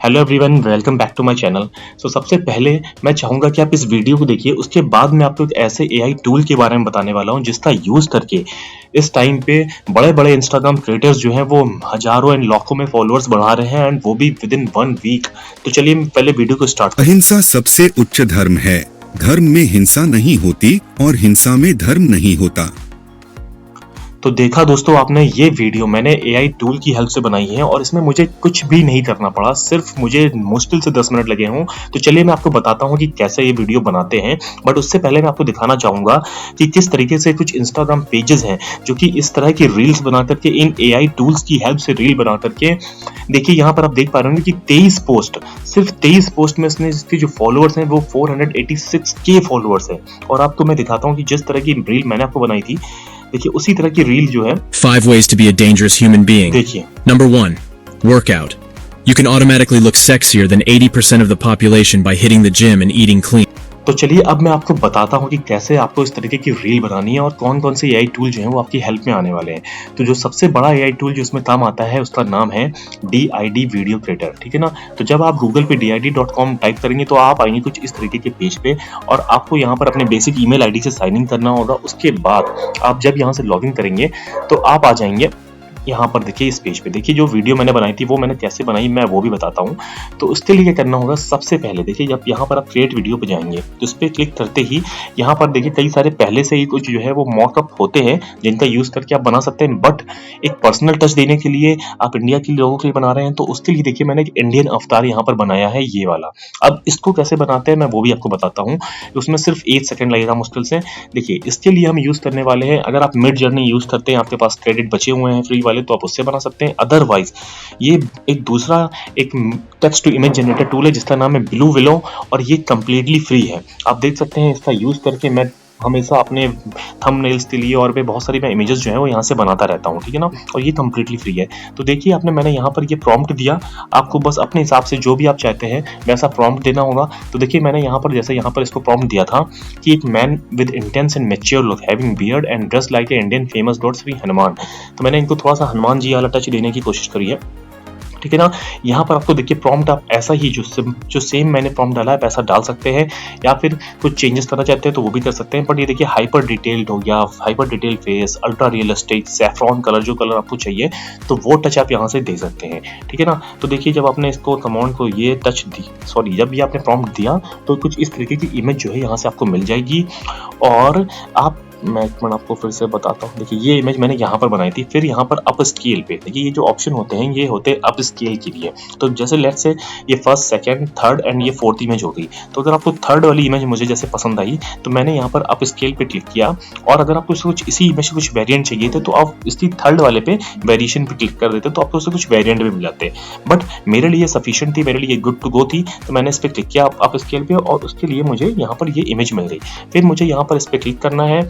Hello everyone, welcome back to my channel. सबसे पहले मैं चाहूँगा कि आप इस वीडियो को देखिए। उसके बाद मैं आपको एक ऐसे एआई टूल के बारे में बताने वाला हूँ जिसका यूज़ करके इस टाइम पे बड़े-बड़े इंस्टाग्राम क्रिएटर्स जो हैं वो हज़ारों एंड लाखों में फॉलोअर्स बढ़ा रहे हैं एंड वो भी विद इन 1 वीक। तो चलिए पहले वीडियो को स्टार्ट करते हैं। अहिंसा सबसे उच्च धर्म है। धर्म में हिंसा नहीं होती और हिंसा में धर्म नहीं होता। तो देखा दोस्तों आपने, ये वीडियो मैंने एआई टूल की हेल्प से बनाई है और इसमें मुझे कुछ भी नहीं करना पड़ा, सिर्फ मुझे मुश्किल से 10 मिनट लगे हों। तो चलिए मैं आपको बताता हूँ कि कैसे ये वीडियो बनाते हैं। बट उससे पहले मैं आपको दिखाना चाहूँगा कि किस तरीके से कुछ इंस्टाग्राम पेजेस हैं जो कि इस तरह की रील्स बना करके इन एआई टूल्स की हेल्प से रील बना करके, देखिए यहाँ पर आप देख पा रहे होंगे कि 23 पोस्ट, सिर्फ 23 पोस्ट में इसके जो फॉलोअर्स हैं वो 486K फॉलोअर्स हैं। और आपको मैं दिखाता हूँ कि जिस तरह की रील मैंने आपको बनाई थी, देखिए उसी तरह की रील जो है। 5 ways to be a dangerous human being. देखिए, Number 1. Workout. You can automatically look sexier than 80% of the population by hitting the gym and eating clean. तो चलिए अब मैं आपको बताता हूँ कि कैसे आपको इस तरीके की रील बनानी है और कौन कौन से एआई टूल जो हैं वो आपकी हेल्प में आने वाले हैं। तो जो सबसे बड़ा एआई टूल जो इसमें काम आता है उसका नाम है DID वीडियो क्रिएटर, ठीक है ना। तो जब आप गूगल पे DID.com टाइप करेंगे तो आप आएंगे कुछ इस तरीके के पेज पे और आपको यहाँ पर अपने बेसिक ईमेल आईडी से साइन इन करना होगा। उसके बाद आप जब यहाँ से लॉगिन करेंगे तो आप आ जाएंगे यहाँ पर। देखिए इस पेज पे, देखिए जो वीडियो मैंने बनाई थी वो मैंने कैसे बनाई मैं वो भी बताता हूँ। तो उसके लिए क्या करना होगा, सबसे पहले देखिए जब यहाँ पर आप क्रिएट वीडियो पे जाएंगे तो उस पर क्लिक करते ही यहाँ पर देखिए कई सारे पहले से ही कुछ जो है वो मॉकअप होते हैं जिनका यूज करके आप बना सकते हैं। बट एक पर्सनल टच देने के लिए आप इंडिया के लोगों के लिए बना रहे हैं तो उसके लिए देखिए मैंने एक इंडियन अवतार यहाँ पर बनाया है, ये वाला। अब इसको कैसे बनाते हैं मैं वो भी आपको बताता हूँ। उसमें सिर्फ 8 सेकंड लगेगा मुश्किल से। देखिए इसके लिए हम यूज करने वाले हैं, अगर आप मिड जर्नी यूज करते हैं, आपके पास क्रेडिट बचे हुए हैं फ्री वाले, तो आप उससे बना सकते हैं। अदरवाइज ये एक दूसरा एक text to image generator tool है जिसका नाम है ब्लू विलो और ये कंप्लीटली फ्री है। आप देख सकते हैं इसका यूज करके मैं हमेशा अपने थंबनेल्स के लिए और भी बहुत सारी मैं इमेजेस जो है वो यहाँ से बनाता रहता हूँ, ठीक है ना। और ये कंप्लीटली फ्री है। तो देखिए मैंने यहाँ पर ये प्रॉम्प्ट दिया, आपको बस अपने हिसाब से जो भी आप चाहते हैं वैसा प्रॉम्प्ट देना होगा। तो देखिए मैंने यहाँ पर जैसे यहाँ पर इसको प्रॉम्प्ट दिया था कि एक man with intense and mature look having beard and dressed like a Indian famous God Shri Hanuman. तो मैंने इनको थोड़ा सा हनुमान जी वाला टच देने की कोशिश करी है, ठीक है ना। यहाँ पर आपको देखिए प्रॉम्प्ट आप ऐसा ही जो सेम मैंने प्रॉम्प्ट डाला है वैसा डाल सकते हैं या फिर कुछ चेंजेस करना चाहते हैं तो वो भी कर सकते हैं। बट ये देखिए हाइपर डिटेल्ड हो गया, hyper detail face, ultra realistic, saffron colour, जो कलर आपको चाहिए तो वो टच आप यहाँ से दे सकते हैं, ठीक है ना। तो देखिए जब आपने इसको कमांड को ये टच दी, सॉरी जब ये आपने प्रॉम्प्ट दिया तो कुछ इस तरीके की इमेज जो है यहाँ से आपको मिल जाएगी। और मैं एक मिनट आपको फिर से बताता हूँ। देखिए ये इमेज मैंने यहाँ पर बनाई थी, फिर यहाँ पर अप स्केल पे देखिए ये जो ऑप्शन होते हैं ये होते हैं अप स्केल के लिए। तो जैसे लेट्स से ये फर्स्ट, सेकंड, थर्ड एंड ये फोर्थ इमेज हो गई। तो अगर आपको थर्ड वाली इमेज मुझे जैसे पसंद आई तो मैंने यहाँ पर अप स्केल पे क्लिक किया। और अगर आपको कुछ इसी इमेज से कुछ वेरिएंट चाहिए थे तो आप इसकी थर्ड वाले पे वेरिएशन पे क्लिक कर देते तो आपको उससे कुछ वेरिएंट भी मिल जाते। बट मेरे लिए सफिशिएंट थी, मेरे लिए गुड टू गो थी, तो मैंने इस पर क्लिक किया अप स्केल पे और उसके लिए मुझे यहाँ पर ये इमेज मिल गई। फिर मुझे यहाँ पर इस पर क्लिक करना है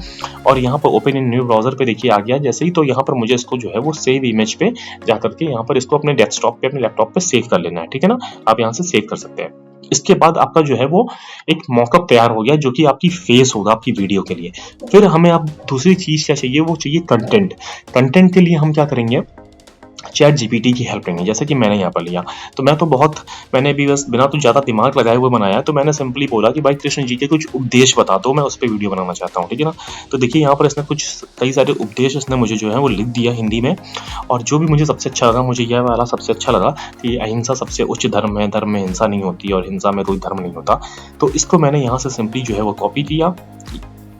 और यहाँ पर ओपन इन न्यू ब्राउजर पे देखिए आ गया जैसे ही। तो यहाँ पर मुझे इसको जो है वो सेव इमेज पे जाकर के यहाँ पर इसको अपने डेस्कटॉप पे, अपने लैपटॉप पे सेव कर लेना है, ठीक है ना। आप यहाँ से सेव कर सकते हैं। इसके बाद आपका जो है वो एक मॉकअप तैयार हो गया जो कि आपकी फेस होगा आपकी वीडियो के लिए। फिर हमें अब दूसरी चीज क्या चाहिए, वो चाहिए कंटेंट। कंटेंट के लिए हम क्या करेंगे, चैट जीपीटी की हेल्प लेंगे, जैसे कि मैंने यहाँ पर लिया। तो मैंने भी बस बिना तो ज़्यादा दिमाग लगाए हुए बनाया। तो मैंने सिंपली बोला कि भाई कृष्ण जी के कुछ उपदेश बता दो, मैं उस पर वीडियो बनाना चाहता हूँ, ठीक है ना। तो देखिए यहाँ पर इसने कई सारे उपदेश इसने मुझे जो है वो लिख दिया हिंदी में। और जो भी मुझे सबसे अच्छा लगा, मुझे यह वाला सबसे अच्छा लगा कि अहिंसा सबसे उच्च धर्म है, धर्म में हिंसा नहीं होती और हिंसा में कोई धर्म नहीं होता। तो इसको मैंने यहाँ से सिंपली जो है वो कॉपी किया,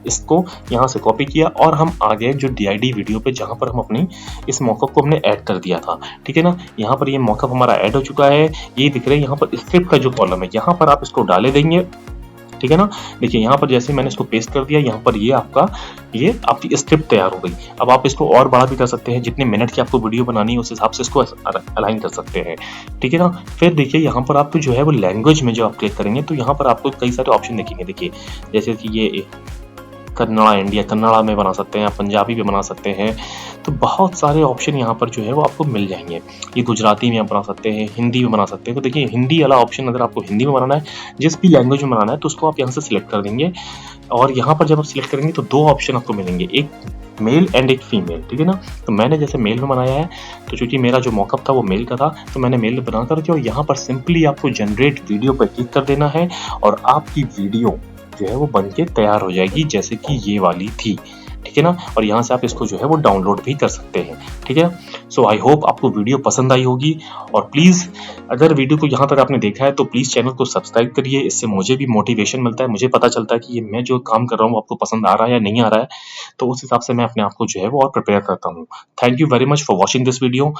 इसको यहाँ से कॉपी किया और हम आ गए जो DID वीडियो पे जहाँ पर हम अपनी इस मॉकअप को हमने ऐड कर दिया था, ठीक है ना। यहाँ पर ये मॉकअप हमारा ऐड हो चुका है, ये दिख रहा है यहाँ पर स्क्रिप्ट का जो कॉलम है, यहाँ पर आप इसको डाले देंगे, ठीक है ना। देखिए यहाँ पर जैसे मैंने इसको पेस्ट कर दिया, यहाँ पर ये आपकी स्क्रिप्ट तैयार हो गई। अब आप इसको और बड़ा भी कर सकते हैं, जितने मिनट की आपको वीडियो बनानी है उस हिसाब से इसको अलाइन कर सकते हैं, ठीक है ना। फिर देखिए यहाँ पर आपको जो है वो लैंग्वेज में जो आप क्लिक करेंगे तो यहाँ पर आपको कई सारे ऑप्शन दिखेंगे। देखिए जैसे कि ये कन्नड़ा, इंडिया कन्नड़ा में बना सकते हैं, आप पंजाबी में बना सकते हैं। तो बहुत सारे ऑप्शन यहाँ पर जो है वो आपको मिल जाएंगे। ये गुजराती में आप बना सकते हैं, हिंदी में बना सकते हैं। तो देखिए हिंदी वाला ऑप्शन, अगर आपको हिंदी में बनाना है, जिस भी लैंग्वेज में बनाना है तो उसको आप यहाँ से सिलेक्ट कर देंगे। और यहाँ पर जब आप सिलेक्ट करेंगे तो 2 ऑप्शन आपको मिलेंगे, एक मेल एंड एक फीमेल, ठीक है ना। तो मैंने जैसे मेल में बनाया है, तो चूंकि मेरा जो मॉकअप था वो मेल का था, तो मैंने मेल बना करके और यहाँ पर सिंपली आपको जनरेट वीडियो पर क्लिक कर देना है और आपकी वीडियो जो है वो बन के तैयार हो जाएगी, जैसे कि ये वाली थी, ठीक है ना। और यहाँ से आप इसको जो है वो डाउनलोड भी कर सकते हैं, ठीक है। सो आई होप आपको वीडियो पसंद आई होगी, और प्लीज़ अगर वीडियो को यहाँ तक आपने देखा है तो प्लीज़ चैनल को सब्सक्राइब करिए। इससे मुझे भी मोटिवेशन मिलता है, मुझे पता चलता है कि ये मैं जो काम कर रहा हूँ आपको पसंद आ रहा है या नहीं आ रहा है, तो उस हिसाब से मैं अपने आप को जो है वो और प्रिपेयर करता हूँ। Thank you very much for watching this video.